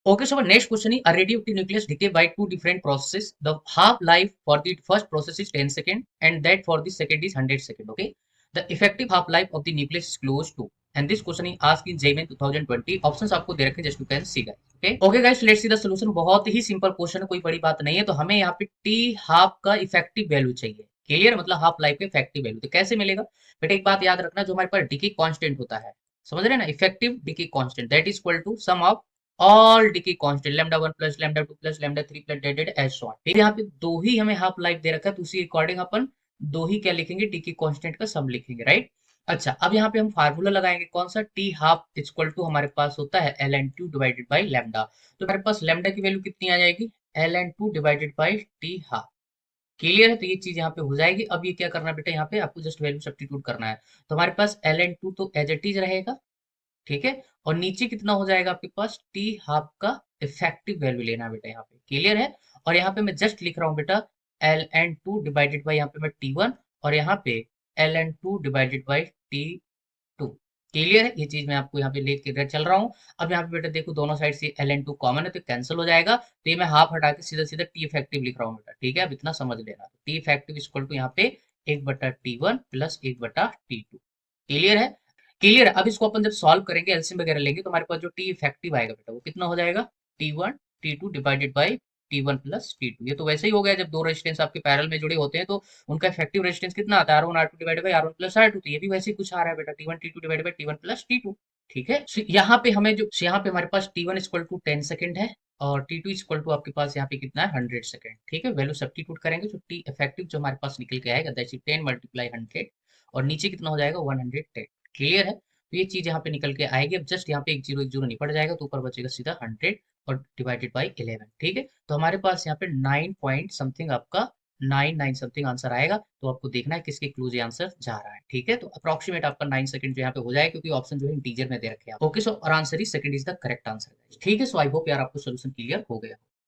Okay, so our next question is a radioactive nucleus decay by two different processes. The half life for the first process is 10 seconds and that for the second is 100 seconds. Okay, the effective half life of the nucleus is close to, and this question is asked in JEE 2020. Options आपको दे रखे हैं, just you can see guys. Okay guys, let's see the solution. बहुत ही simple question है, कोई बड़ी बात नहीं है। तो हमें यहाँ पे टी हाफ का इफेक्टिव वैल्यू चाहिए। क्लियर, मतलब हाफ लाइफ का इफेक्टिव वैल्यू तो कैसे मिलेगा बेटा, एक बात याद रखना, जो हमारे पास डिके कांस्टेंट होता है, समझ रहे हैं ना, effective decay constant that is equal to sum of all decay constant lambda 1 plus lambda 2 plus lambda 3 plus dead as so on. ठीक है, यहाँ पे दो ही हमें हाफ लाइफ दे रखा है, तो उसी अकॉर्डिंग अपन दो ही क्या लिखेंगे, डिके कांस्टेंट का सम लिखेंगे, राइट। अच्छा, अब यहाँ पे हम फार्मूला लगाएंगे कौन सा, टी हाफ इक्वल टू हमारे पास होता है L N two divided by lambda. तो हमारे पास लैम्डा की वैल्यू कितनी आ जाएगी, L N two divided by T half. Clear है, तो ये चीज यहाँ पे हो जाएगी। अब ये क्या करना है बेटा, यहाँ पे आपको जस्ट वैल्यू सब्स्टिट्यूट करना है। तो हमारे पास एल एन टू तो एज इट इज रहेगा, ठीक है, और नीचे कितना हो जाएगा आपके पास, टी हाफ का इफेक्टिव वैल्यू लेना है बेटा यहाँ पे। क्लियर है, और यहाँ पे मैं जस्ट लिख रहा हूँ बेटा L N two divided by यहाँ पे मैं टी वन, और यहाँ पे L N two divided by T two. Clear है, ये चीज मैं आपको यहाँ पे लेके चल रहा हूँ। अब यहाँ पे बेटा देखो, दोनों साइड से एल एन टू कॉमन है तो कैंसिल हो जाएगा, तो ये मैं हाफ हटा के सीधा सीधा टी इफेक्टिव लिख रहा हूँ बेटा। ठीक है, अब इतना समझ लेना, टी इफेक्टिव इक्वल टू यहाँ पे एक बटा टी वन प्लस एक बटा टी टू। क्लियर है, क्लियर है। अब इसको अपन जब सॉल्व करेंगे, एलसीएम वगैरह लेंगे, तो हमारे पास जो टी इफेक्टिव आएगा बेटा, वो कितना हो जाएगा, T one T two divided by T one plus T two. ये तो वैसे ही हो गया, जब दो रेजिस्टेंस आपके पैरेलल में जुड़े होते हैं तो उनका इफेक्टिव रेजिस्टेंस कितना आता है, R one R two divided by R one plus R two. तो ये भी वैसे ही कुछ आ रहा है बेटा, T one T two divided by T one plus T two. ठीक है, so यहाँ पे हमें जो, यहाँ पे हमारे पास t one equal to 10 second है, और टी टू इक्वल टू आपके पास यहाँ पे कितना है, 100 सेकंड। ठीक है, वैल्यू सब्स्टिट्यूट करेंगे तो टी इफेक्टिव जो हमारे पास निकल के आएगा दैट इज 10 मल्टीप्लाई 100, और नीचे कितना हो जाएगा 110। क्लियर है, तो ये चीज यहाँ पे निकल के आएगी। अब जस्ट यहाँ पे एक जीरो निपट जाएगा, तो ऊपर बचेगा सीधा 100 और डिवाइडेड बाई 11। ठीक है, तो हमारे पास यहाँ पे 9 पॉइंट समथिंग आपका 99 समथिंग आंसर आएगा। तो आपको देखना है किसके क्लोज ये आंसर जा रहा है। ठीक है, तो अप्रोक्सीमेट आपका 9 सेकंड जो यहाँ पे हो जाएगा, क्योंकि ऑप्शन जो है इंटीजर में दे रखे हैं। ओके, सो और answer he second is the correct answer. ठीक है, सो आई होप यार आपको सोल्यूशन क्लियर हो गया।